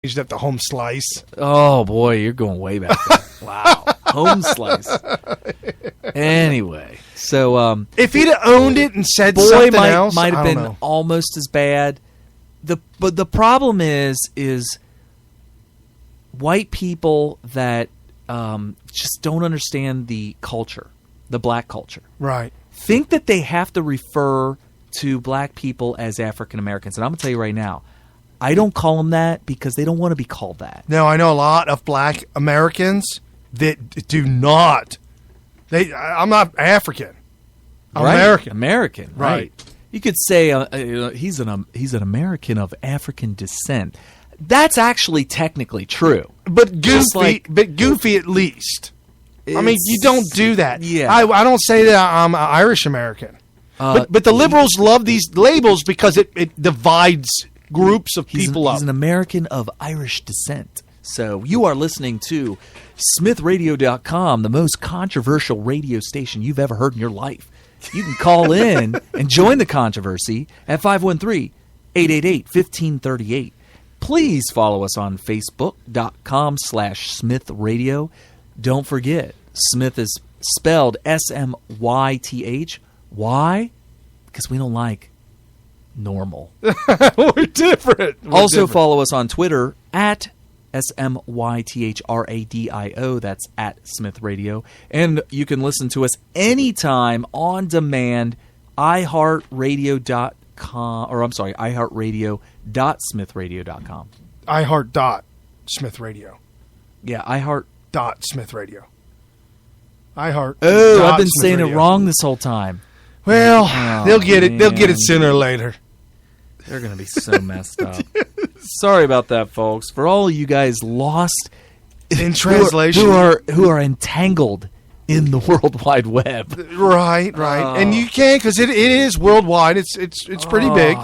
At the home slice. Oh, boy, you're going way back there. Wow. Home slice. Anyway, so... if he'd have owned it and said boy something else, might have I don't been know. almost as bad. But the problem is white people that just don't understand the culture, the black culture. Right. Think that they have to refer to black people as African Americans. And I'm going to tell you right now, I don't call them that because they don't want to be called that. No, I know a lot of black Americans that do not. I'm not African. I'm right. American. American, right. Right. You could say he's an American of African descent. That's actually technically true. But goofy at least. I mean, you don't do that. Yeah. I don't say that I'm Irish American. But the liberals love these labels because it divides groups of people up. He's an American of Irish descent. So you are listening to SmithRadio.com, the most controversial radio station you've ever heard in your life. You can call in and join the controversy at 513-888-1538. Please follow us on Facebook.com/SmithRadio. Don't forget, Smith is spelled S-M-Y-T-H. Why? Because we don't like normal. We're different. Also follow us on Twitter at SMYTHRADIO. That's at Smith Radio. And you can listen to us anytime on demand, iHeartRadio.smithradio.com. iHeart.SmithRadio. Yeah, iHeart.SmithRadio. iHeart. Oh, I've been saying it wrong this whole time. Well, they'll get it. They'll get it sooner or later. They're going to be so messed up. Sorry about that, folks. For all of you guys lost in translation, who are entangled in the World Wide Web. Right. And you can, because it is worldwide. It's pretty big.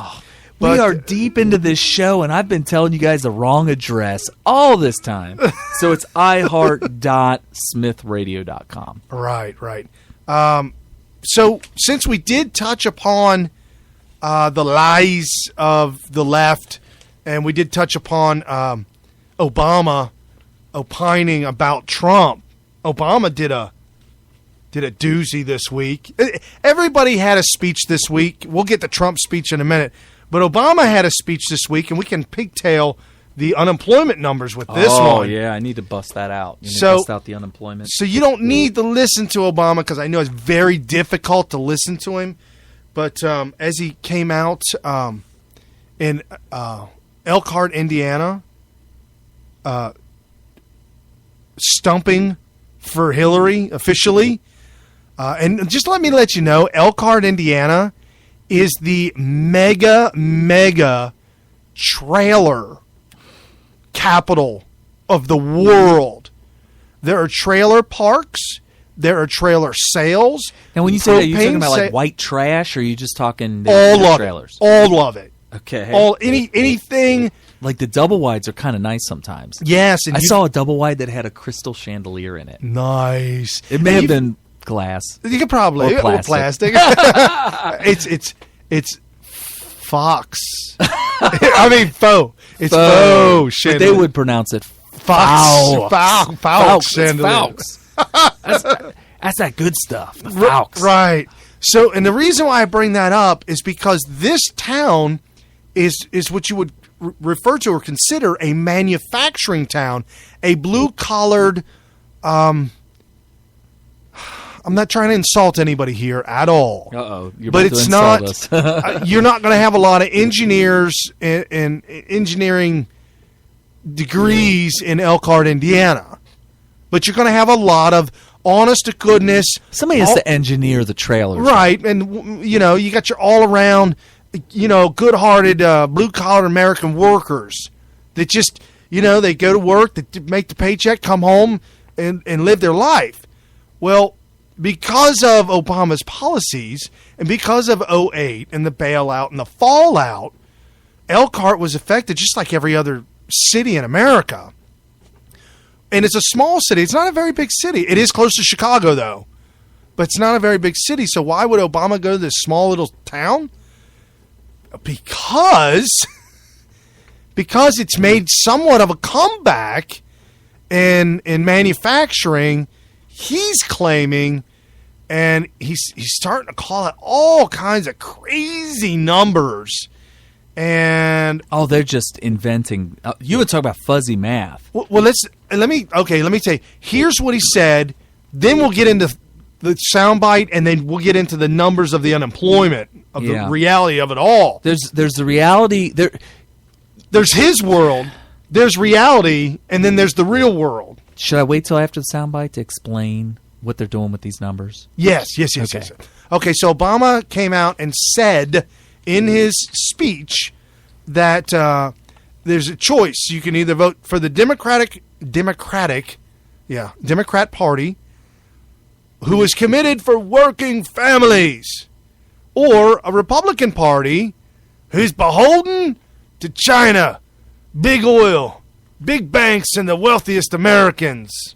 We are deep into this show, and I've been telling you guys the wrong address all this time. So it's iHeart.SmithRadio.com. Right. So since we did touch upon the lies of the left, and we did touch upon Obama opining about Trump, Obama did a doozy this week. Everybody had a speech this week. We'll get the Trump speech in a minute. But Obama had a speech this week, and we can pigtail the unemployment numbers with this one. Oh, yeah, I need to bust that out. You need to bust out the unemployment. So you don't need to listen to Obama, because I know it's very difficult to listen to him. But as he came out in Elkhart, Indiana, stumping for Hillary officially, and just let you know, Elkhart, Indiana is the mega trailer capital of the world. There are trailer parks. There are trailer sales. Now, when you say that, are you talking about like white trash, or are you just talking all of trailers? All of it. Okay. Anything. Like the double wides are kind of nice sometimes. Yes. And I saw a double wide that had a crystal chandelier in it. Nice. It may have been glass. You could probably or plastic. It's Fox. I mean faux. It's faux. Shit. They would pronounce it Fox. Fox. That's that good stuff. The Fox. Right. So, and the reason why I bring that up is because this town is what you would refer to or consider a manufacturing town, a blue-collared. I'm not trying to insult anybody here at all. But it's not. You're not going to have a lot of engineers and engineering degrees in Elkhart, Indiana. But you're going to have a lot of honest to goodness. Somebody has to engineer the trailers. Right. And, you got your all around, good-hearted, blue-collar American workers that just, they go to work, they make the paycheck, come home, and live their life. Well, because of Obama's policies and because of 2008 and the bailout and the fallout, Elkhart was affected just like every other city in America. And it's a small city. It's not a very big city. It is close to Chicago, though. But it's not a very big city. So why would Obama go to this small little town? Because because it's made somewhat of a comeback in manufacturing, he's claiming, and he's starting to call it all kinds of crazy numbers. And they're just inventing. You would talk about fuzzy math. Well, let me tell you. Here's what he said. Then we'll get into the soundbite, and then we'll get into the numbers of the unemployment, of the reality of it all. There's the reality. There's his world. There's reality, and then there's the real world. Should I wait till after the soundbite to explain what they're doing with these numbers? Yes. Okay, so Obama came out and said in his speech that there's a choice. You can either vote for the Democrat Party, who is committed for working families, or a Republican Party who's beholden to China, big oil, big banks, and the wealthiest Americans.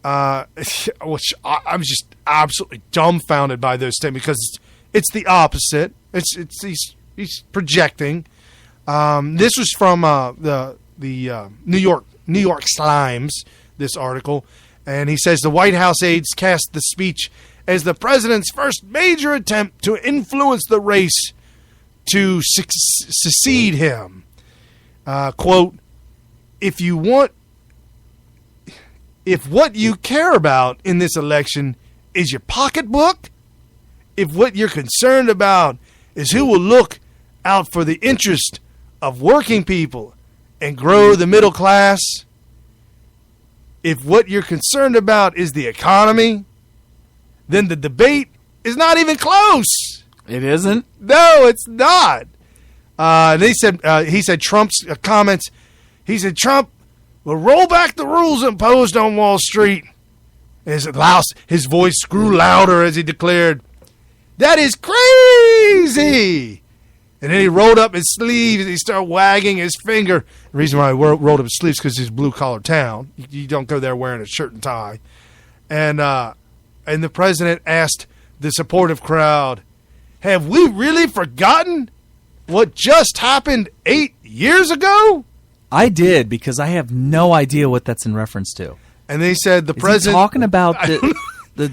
Which I'm just absolutely dumbfounded by those statements, because it's the opposite. He's projecting. This was from the New York Times, this article, and he says the White House aides cast the speech as the president's first major attempt to influence the race to succeed him. Quote, if what you care about in this election is your pocketbook, if what you're concerned about is who will look out for the interest of working people and grow the middle class, if what you're concerned about is the economy, then the debate is not even close. It isn't? No, it's not. He said Trump's comments. He said Trump will roll back the rules imposed on Wall Street. His voice grew louder as he declared, "That is crazy." And then he rolled up his sleeves and he started wagging his finger. The reason why he rolled up his sleeves is because it's a blue-collar town. You don't go there wearing a shirt and tie. And the president asked the supportive crowd, "Have we really forgotten what just happened 8 years ago?" I did, because I have no idea what that's in reference to. And they said the president... Is he talking about the...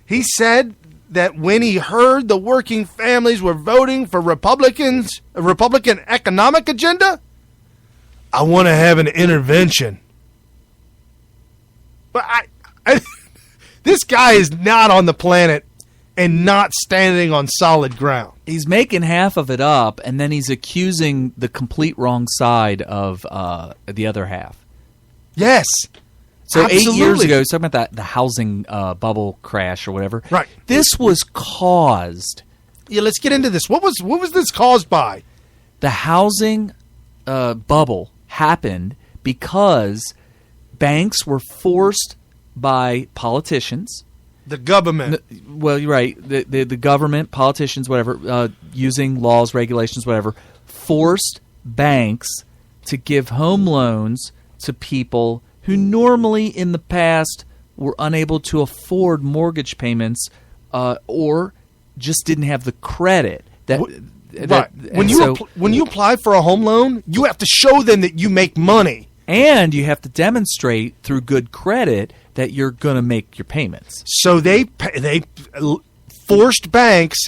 He said that when he heard the working families were voting for a Republican economic agenda, "I want to have an intervention." But this guy is not on the planet and not standing on solid ground. He's making half of it up, and then he's accusing the complete wrong side of the other half. Yes. So absolutely. 8 years ago, he was talking about the housing bubble crash or whatever. Right. This was caused. Yeah, let's get into this. What was this caused by? The housing bubble happened because banks were forced by politicians. The government. Well, you're right. The government, politicians, whatever, using laws, regulations, whatever, forced banks to give home loans to people who normally in the past were unable to afford mortgage payments or just didn't have the credit. When you apply for a home loan, you have to show them that you make money. And you have to demonstrate through good credit that you're going to make your payments. So they forced banks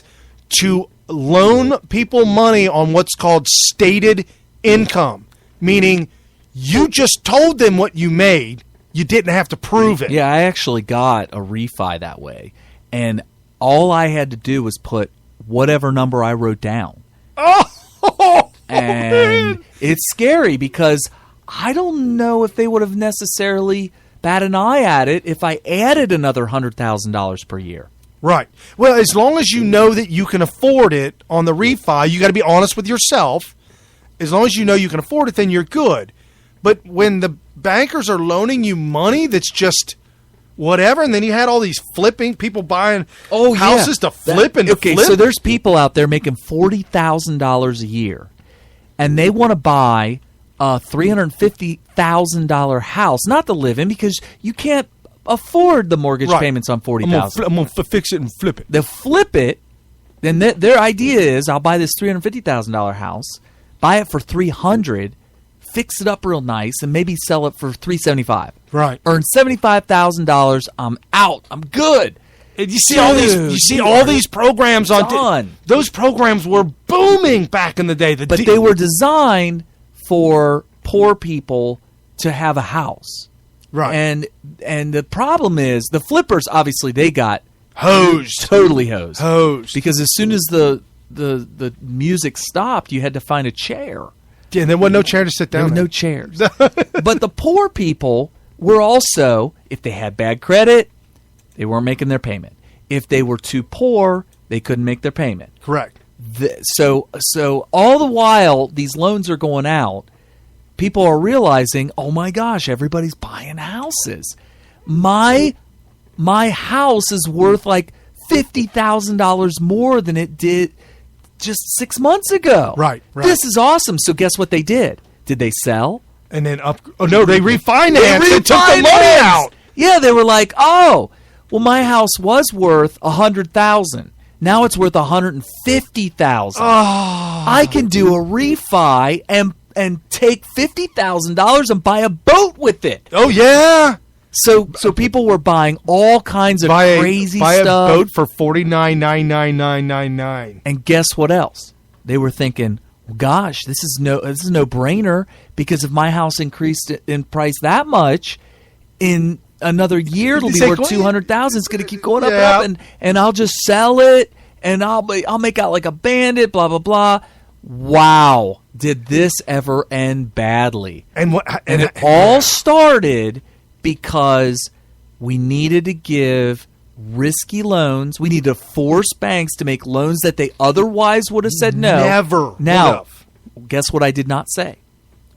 to loan people money on what's called stated income, meaning you just told them what you made. You didn't have to prove it. Yeah, I actually got a refi that way, and all I had to do was put whatever number I wrote down. Oh, and man. It's scary because I don't know if they would have necessarily bat an eye at it if I added another $100,000 per year. Right. Well, as long as you know that you can afford it on the refi, you got to be honest with yourself. As long as you know you can afford it, then you're good. But when the bankers are loaning you money that's just whatever, and then you had all these flipping people buying houses to flip and okay, flip. So there's people out there making $40,000 a year, and they want to buy a $350,000 house, not to live in, because you can't afford the mortgage payments on $40,000. I'm gonna fix it and flip it. They'll flip it. Then their idea is, I'll buy this $350,000 house, buy it for $300, fix it up real nice, and maybe sell it for $375. Right. Earn $75,000. I'm out. I'm good. And you see all these programs on those programs were booming back in the day. But they were designed for poor people to have a house. Right. And the problem is the flippers, obviously they got hosed. Totally hosed. Hosed. Because as soon as the music stopped, you had to find a chair. Yeah, and there wasn't no chair to sit down. There were no chairs. But the poor people were also, if they had bad credit, they weren't making their payment. If they were too poor, they couldn't make their payment. Correct. So all the while these loans are going out, people are realizing, oh my gosh, everybody's buying houses. My house is worth like $50,000 more than it did just 6 months ago. Right. This is awesome. So guess what they did? Did they sell? And then they refinanced. They took the money out. Yeah, they were like, oh, well, my house was worth $100,000. Now it's worth $150,000. Oh. I can do a refi and take $50,000 and buy a boat with it. Oh yeah. So people were buying all kinds of crazy stuff. Buy a boat for $49,99999. And guess what else? They were thinking, well, gosh, this is no brainer, because if my house increased in price that much, in another year it'll be worth $200,000. It's going to keep going up, and I'll just sell it, and I'll make out like a bandit. Blah blah blah. Wow, did this ever end badly? And it all started because we needed to give risky loans. We needed to force banks to make loans that they otherwise would have said no. Never. Now, guess what I did not say?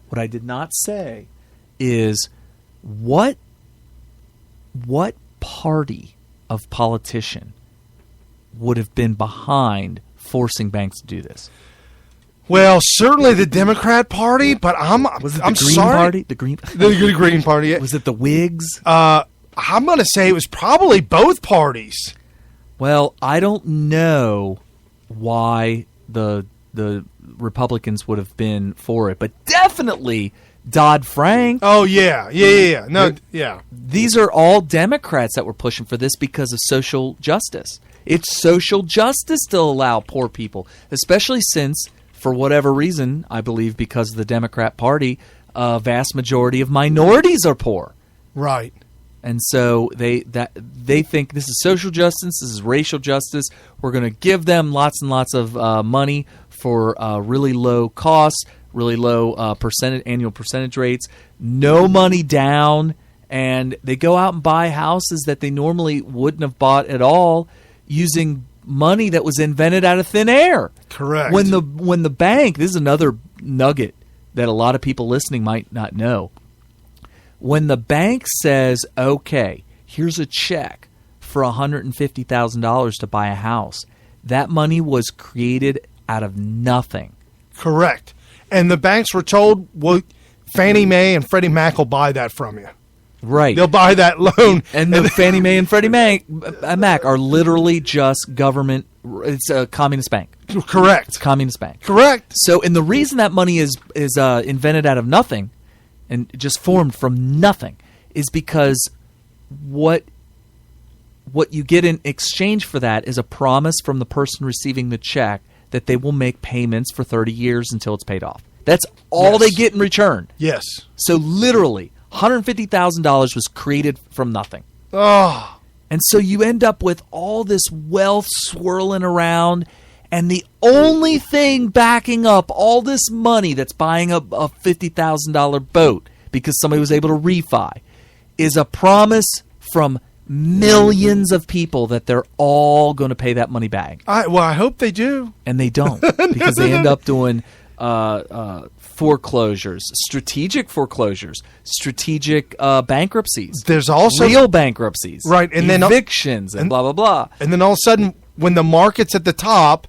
What I did not say is what party of politician would have been behind forcing banks to do this? Well, certainly the Democrat Party, but I'm Green sorry. Party? The Green Party. Yeah. Was it the Whigs? I'm going to say it was probably both parties. Well, I don't know why the Republicans would have been for it, but definitely Dodd-Frank. Oh, yeah. No, yeah. These are all Democrats that were pushing for this because of social justice. It's social justice to allow poor people, especially since, for whatever reason, I believe because of the Democrat Party, a vast majority of minorities are poor. Right. And so they think this is social justice, this is racial justice. We're going to give them lots and lots of money for really low costs, really low annual percentage rates, no money down, and they go out and buy houses that they normally wouldn't have bought at all using money that was invented out of thin air. Correct. When the bank, this is another nugget that a lot of people listening might not know. When the bank says, okay, here's a check for $150,000 to buy a house, that money was created out of nothing. Correct. And the banks were told, well, Fannie Mae and Freddie Mac will buy that from you. Right. They'll buy that loan. And the Fannie Mae and Freddie Mac are literally just government. It's a communist bank. Correct. It's a communist bank. Correct. So, and the reason that money is invented out of nothing and just formed from nothing is because what you get in exchange for that is a promise from the person receiving the check that they will make payments for 30 years until it's paid off. That's all they get in return. Yes. So literally, $150,000 was created from nothing. Oh. And so you end up with all this wealth swirling around, and the only thing backing up all this money that's buying a $50,000 boat because somebody was able to refi is a promise from millions of people that they're all going to pay that money back. I hope they do. And they don't, because they end up doing foreclosures, strategic bankruptcies. There's also real bankruptcies, right? And evictions and blah blah blah. And then all of a sudden, when the market's at the top,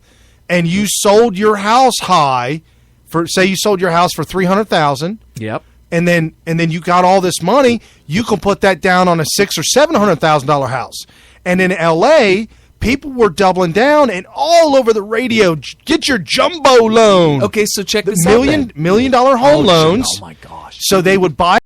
and you sold your house high for, say, you sold your house for $300,000. Yep. And then you got all this money, you can put that down on a $600,000 or $700,000 house. And in LA, people were doubling down, and all over the radio, get your jumbo loan. Okay, so check this $1 million out. home loans. Oh my gosh! So they would buy